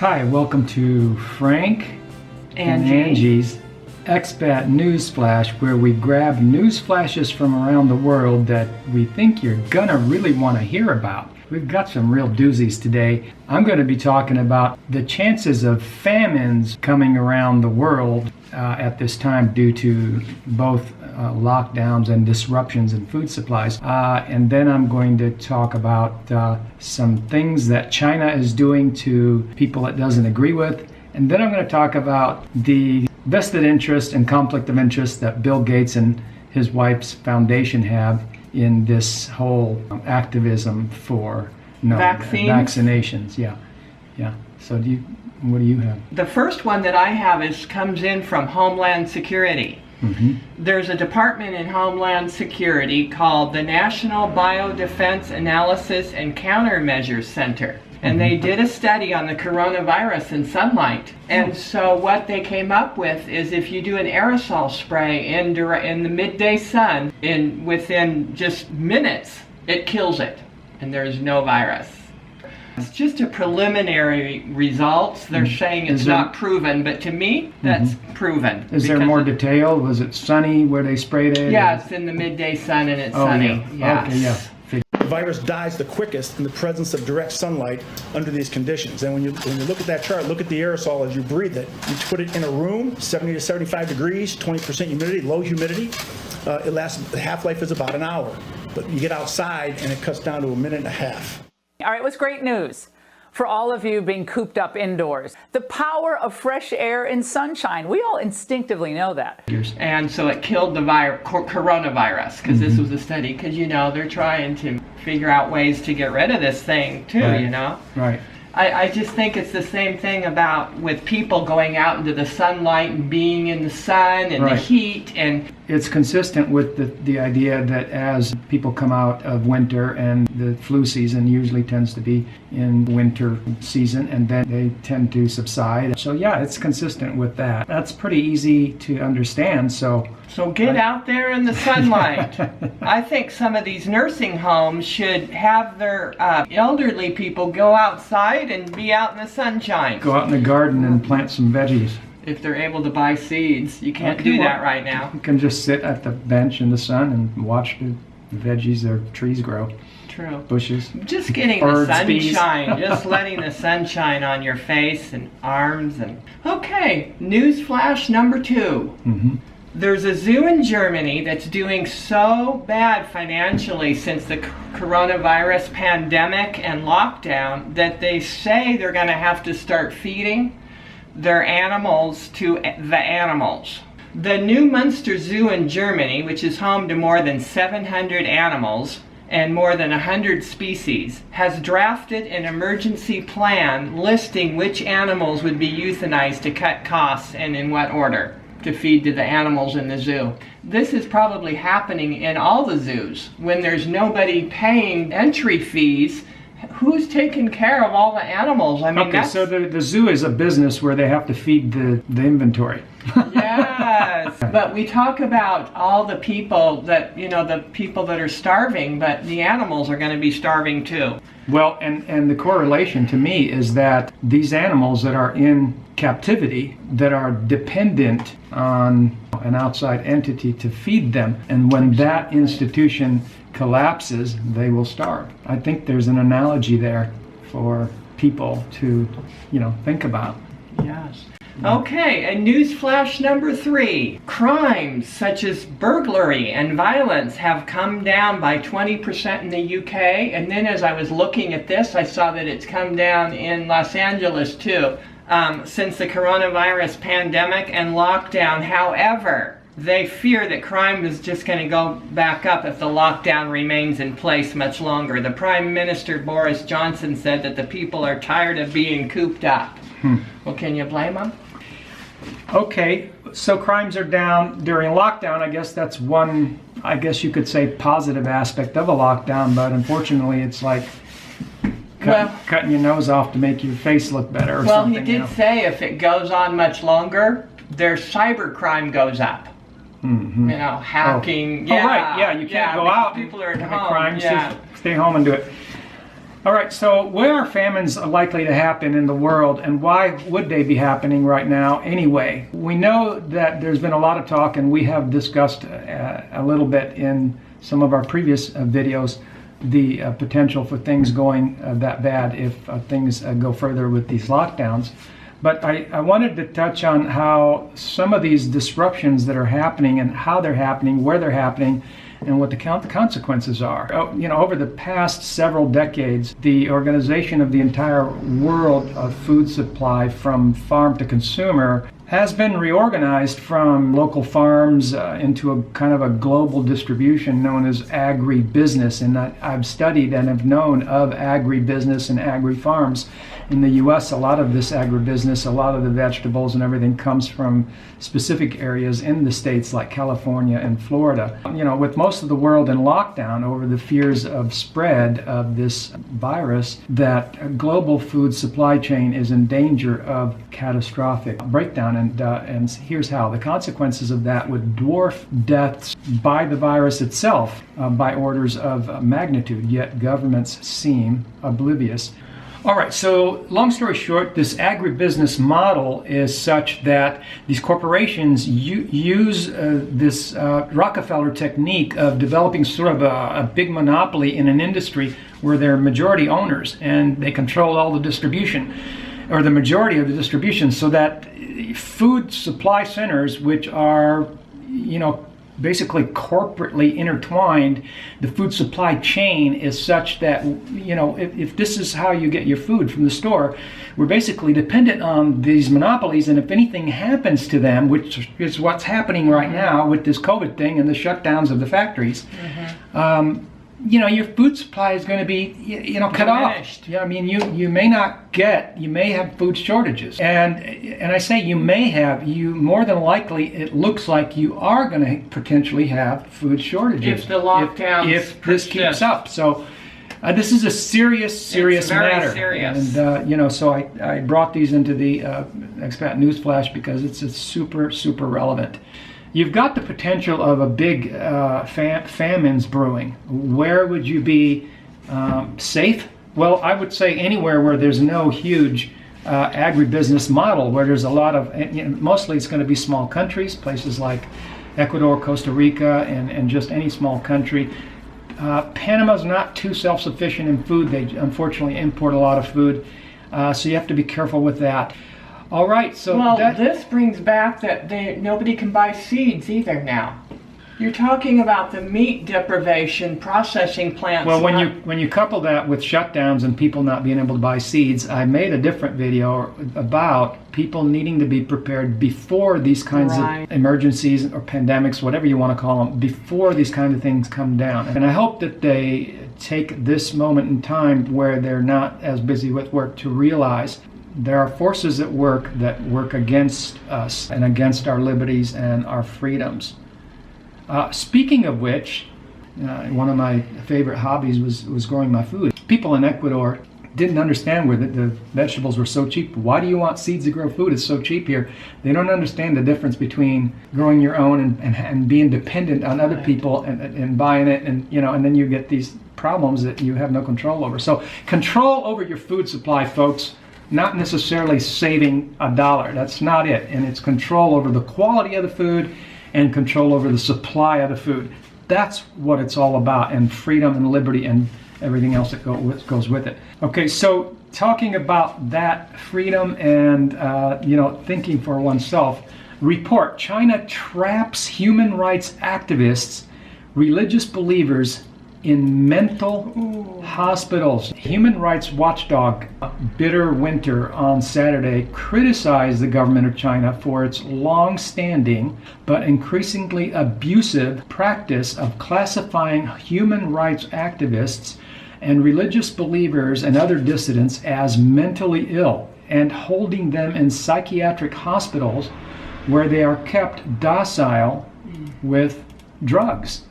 Hi, welcome to Frank and Angie's Expat News Flash, where we grab news flashes from around the world that we think you're gonna really want to hear about. We've got some real doozies today. I'm going to be talking about the chances of famines coming around the world at this time due to both lockdowns and disruptions in food supplies. And then I'm going to talk about some things that China is doing to people it doesn't agree with. And then I'm going to talk about the vested interest and conflict of interest that Bill Gates and his wife's foundation have in this whole activism for vaccinations. Yeah. So what do you have? The first one that I have comes in from Homeland Security. Mm-hmm. There's a department in Homeland Security called the National Biodefense Analysis and Countermeasures Center. And they did a study on the coronavirus in sunlight. And so what they came up with is if you do an aerosol spray in the midday sun, within just minutes, it kills it. And there's no virus. It's just a preliminary results. They're saying it's not proven, but to me, that's proven. Is there more detail? Was it sunny where they sprayed it? Yeah, it's in the midday sun and it's sunny. Yeah. Okay, yeah. The virus dies the quickest in the presence of direct sunlight under these conditions. And when you look at that chart, look at the aerosol as you breathe it. You put it in a room, 70 to 75 degrees, 20% humidity, low humidity. It lasts, the half-life is about an hour. But you get outside and it cuts down to a minute and a half. All right, what's great news for all of you being cooped up indoors? The power of fresh air and sunshine. We all instinctively know that. And so it killed the coronavirus, because this was a study, because, they're trying to figure out ways to get rid of this thing, too, Right. I just think it's the same thing with people going out into the sunlight and being in the sun and the heat. And it's consistent with the idea that as people come out of winter, and the flu season usually tends to be in winter season, and then they tend to subside. So yeah, it's consistent with that. That's pretty easy to understand. So get out there in the sunlight. I think some of these nursing homes should have their elderly people go outside and be out in the sunshine. Go out in the garden and plant some veggies. If they're able to buy seeds. You can't do that right now. You can just sit at the bench in the sun and watch the veggies or trees grow. True. Bushes. Just getting the sunshine. Just letting the sunshine on your face and arms. Okay, news flash number 2. Mm-hmm. There's a zoo in Germany that's doing so bad financially since the coronavirus pandemic and lockdown that they say they're going to have to start feeding their animals to the animals. The new Munster Zoo in Germany, which is home to more than 700 animals and more than 100 species, has drafted an emergency plan listing which animals would be euthanized to cut costs and in what order to feed to the animals in the zoo. This is probably happening in all the zoos. When there's nobody paying entry fees, who's taking care of all the animals? I mean, so the zoo is a business where they have to feed the inventory. Yes, but we talk about all the people that, the people that are starving, but the animals are going to be starving too. Well, and the correlation to me is that these animals that are in captivity, that are dependent on an outside entity to feed them, and when that institution collapses, they will starve. I think there's an analogy there for people to, think about. Yes. Okay, and news flash number 3. Crimes such as burglary and violence have come down by 20% in the UK, and then as I was looking at this, I saw that it's come down in Los Angeles too, since the coronavirus pandemic and lockdown. However, they fear that crime is just going to go back up if the lockdown remains in place much longer. The Prime Minister Boris Johnson said that the people are tired of being cooped up. Well, can you blame them? Okay, so crimes are down during lockdown. I guess that's one, you could say, positive aspect of a lockdown, but unfortunately it's like cutting your nose off to make your face look better or something. Well, he did say if it goes on much longer, their cyber crime goes up. Mm-hmm. Hacking. Oh, right, yeah, you can't go out. People are at and home. Crimes, stay home and do it. All right, so where are famines likely to happen in the world, and why would they be happening right now anyway? We know that there's been a lot of talk, and we have discussed a little bit in some of our previous videos, the potential for things going that bad if things go further with these lockdowns. But I wanted to touch on how some of these disruptions that are happening and how they're happening, where they're happening, and what the consequences are. You know, over the past several decades, the organization of the entire world of food supply from farm to consumer has been reorganized from local farms into a kind of a global distribution known as agribusiness. And I've studied and have known of agribusiness and agri-farms. In the US, a lot of this agribusiness, a lot of the vegetables and everything comes from specific areas in the states like California and Florida. You know, with most of the world in lockdown over the fears of spread of this virus, that global food supply chain is in danger of catastrophic breakdown. And here's how. The consequences of that would dwarf deaths by the virus itself by orders of magnitude, yet governments seem oblivious. All right, so long story short, this agribusiness model is such that these corporations use this Rockefeller technique of developing sort of a big monopoly in an industry where they're majority owners and they control all the distribution, or the majority of the distribution, so that food supply centers, which are, you know, basically corporately intertwined, the food supply chain is such that, you know, if this is how you get your food from the store, we're basically dependent on these monopolies, and if anything happens to them, which is what's happening right now with this COVID thing and the shutdowns of the factories, you know, your food supply is going to be, you know, cut off. Yeah, I mean, you may have food shortages, and I say you may have. You more than likely, it looks like you are going to potentially have food shortages if the lockdowns if this keeps up. So this is a serious matter. Serious. And you know, so I brought these into the Expat Newsflash because it's super relevant. You've got the potential of a big famines brewing. Where would you be safe? Well, I would say anywhere where there's no huge agribusiness model, where there's a lot of, you know, mostly it's going to be small countries, places like Ecuador, Costa Rica, and just any small country. Panama's not too self-sufficient in food. They unfortunately import a lot of food, so you have to be careful with that. All right, so this brings back that nobody can buy seeds either now. You're talking about the meat deprivation processing plants. Well, when you couple that with shutdowns and people not being able to buy seeds, I made a different video about people needing to be prepared before these kinds of emergencies or pandemics, whatever you want to call them, before these kind of things come down. And I hope that they take this moment in time where they're not as busy with work to realize there are forces at work that work against us and against our liberties and our freedoms. Speaking of which, one of my favorite hobbies was growing my food. People in Ecuador didn't understand where the vegetables were so cheap. Why do you want seeds to grow food? It's so cheap here. They don't understand the difference between growing your own and being dependent on other people and buying it, and you know, and then you get these problems that you have no control over. So control over your food supply, folks. Not necessarily saving $1. That's not it. And it's control over the quality of the food and control over the supply of the food. That's what it's all about, and freedom and liberty and everything else that goes with it. Okay, so talking about that freedom and you know, thinking for oneself. Report: China traps human rights activists, religious believers in mental hospitals. Human rights watchdog Bitter Winter on Saturday criticized the government of China for its long-standing but increasingly abusive practice of classifying human rights activists and religious believers and other dissidents as mentally ill and holding them in psychiatric hospitals where they are kept docile with drugs.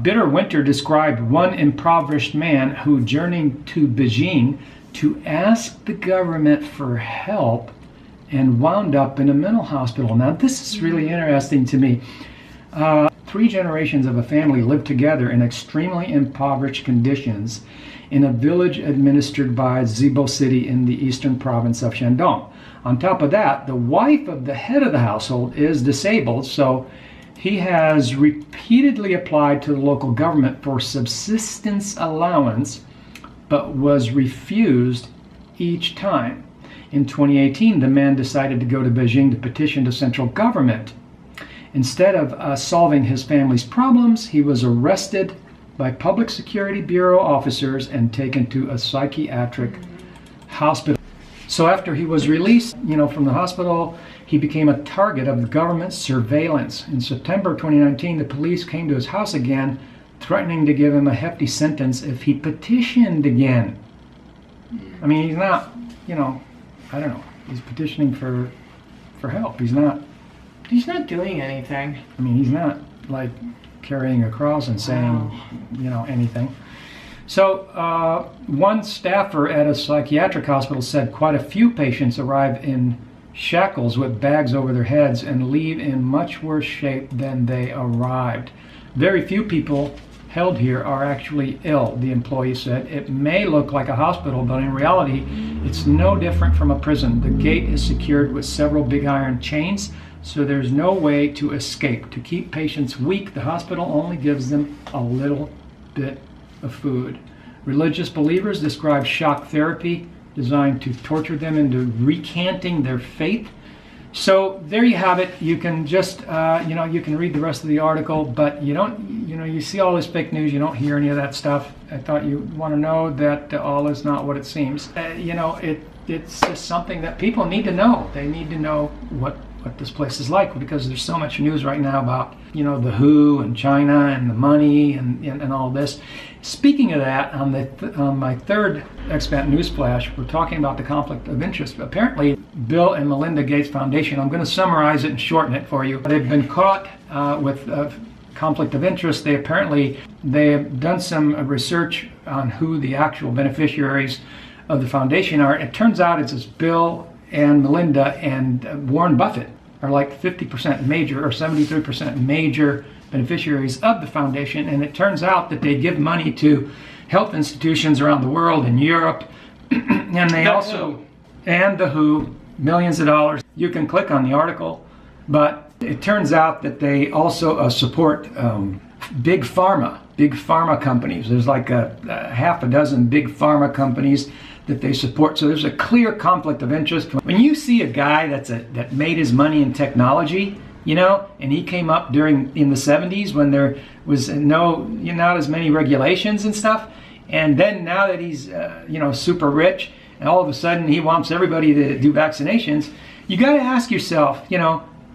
Bitter Winter described one impoverished man who journeyed to Beijing to ask the government for help and wound up in a mental hospital. Now, this is really interesting to me. 3 generations of a family lived together in extremely impoverished conditions in a village administered by Zibo City in the eastern province of Shandong. On top of that, the wife of the head of the household is disabled, so he has repeatedly applied to the local government for subsistence allowance, but was refused each time. In 2018, the man decided to go to Beijing to petition the central government. Instead of solving his family's problems, he was arrested by Public Security Bureau officers and taken to a psychiatric hospital. So after he was released, from the hospital, he became a target of the government surveillance. In September 2019, the police came to his house again, threatening to give him a hefty sentence if he petitioned again. I mean, he's not, I don't know. He's petitioning for help. He's not doing anything. I mean, he's not like carrying a cross and saying, anything. So one staffer at a psychiatric hospital said quite a few patients arrive in shackles with bags over their heads and leave in much worse shape than they arrived. Very few people held here are actually ill, the employee said. It may look like a hospital, but in reality, it's no different from a prison. The gate is secured with several big iron chains, so there's no way to escape. To keep patients weak, the hospital only gives them a little bit of food. Religious believers describe shock therapy designed to torture them into recanting their faith. So there you have it. You can just, you can read the rest of the article, but you don't, you see all this fake news, you don't hear any of that stuff. I thought you want to know that all is not what it seems. It's just something that people need to know. They need to know what this place is like, because there's so much news right now about, the WHO and China and the money and all this. Speaking of that, on my third expat news flash, we're talking about the conflict of interest. Apparently, Bill and Melinda Gates Foundation, I'm going to summarize it and shorten it for you. They've been caught with conflict of interest. They have done some research on who the actual beneficiaries of the foundation are. It turns out it's Bill and Melinda and Warren Buffett are like 50% major or 73% major beneficiaries of the foundation, and it turns out that they give money to health institutions around the world, in Europe, and they and the WHO, millions of dollars. You can click on the article, but it turns out that they also support big pharma companies. There's like a half a dozen big pharma companies that they support. So there's a clear conflict of interest. When you see a guy that made his money in technology, and he came up in the 70s when there was not as many regulations and stuff, and then now that he's super rich, and all of a sudden he wants everybody to do vaccinations, you got to ask yourself,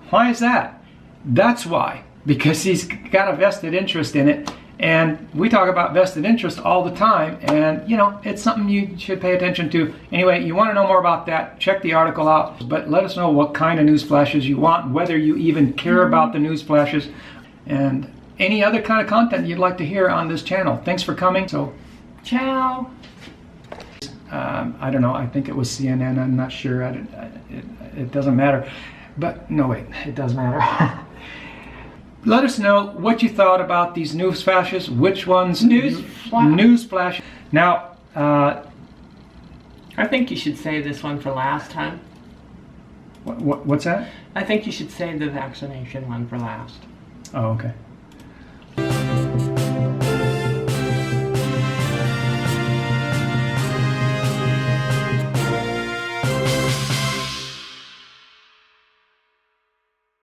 why is that? That's why, because he's got a vested interest in it. And we talk about vested interest all the time, and it's something you should pay attention to. Anyway, you want to know more about that, check the article out, but let us know what kind of news flashes you want, whether you even care about the news flashes, and any other kind of content you'd like to hear on this channel. Thanks for coming. So, ciao. I don't know, I think it was CNN, I'm not sure, it doesn't matter. But, no wait, it does matter. Let us know what you thought about these news flashes. Which ones? News flash. Now, I think you should save this one for last time. What's that? I think you should save the vaccination one for last. Oh, okay.